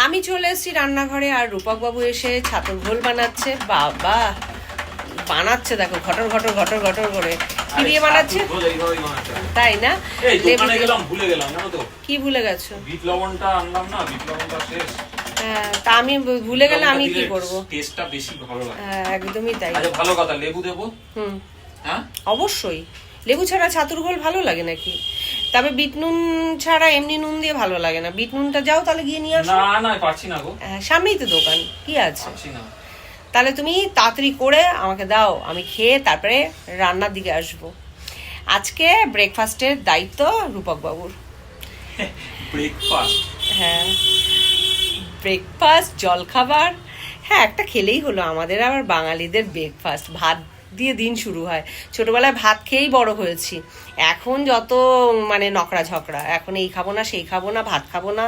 আমি চলে এসেছি রান্নাঘরে, আর রূপক বাবু এসে ছাতুর ঘোল বানাচ্ছে। বাবা বানাচ্ছে দেখো, ঘটর ঘটর ঘটর ঘটর করে। কি দিয়ে বানাচ্ছে? তাই না? কি ভুলে গেছো? বিট লবণটা আনলাম না, বিট লবণটা শেষ। হ্যাঁ, তা আমি ভুলে গেলে আমি কি করবো? টেস্টটা বেশি ভালো লাগে। হ্যাঁ, একদমই তাই। আচ্ছা ভালো কথা, লেবু দেবো? হ্যাঁ অবশ্যই। লেবু ছাড়া ছাতুর ঘোল ভালো লাগে নাকি? তবে বিট নুন ছাড়া এমনি নুন দিয়ে ভালো লাগে না। বিট নুনটা যাও তাহলে গিয়ে নিয়ে আসো। না না পারছি না গো। সামনেই তো দোকান, কি আছে? পারছি না। তাহলে তুমি তাড়াতাড়ি করে আমাকে দাও, আমি খেয়ে তারপরে রান্নার দিকে আসবো। আজকে ব্রেকফাস্টের দায়িত্ব রূপক বাবুর। ব্রেকফাস্ট? হ্যাঁ, ব্রেকফাস্ট, জলখাবার। হ্যাঁ, একটা খেলেই হলো। আমাদের আবার বাঙালিদের ব্রেকফাস্ট, ভাত দিয়ে দিন শুরু হয়। ছোটবেলায় ভাত খেয়েই বড় হয়েছি। এখন যত মানে নকরা ঝকড়া, এখন এই খাবো না, সেই খাবো না, ভাত খাবো না।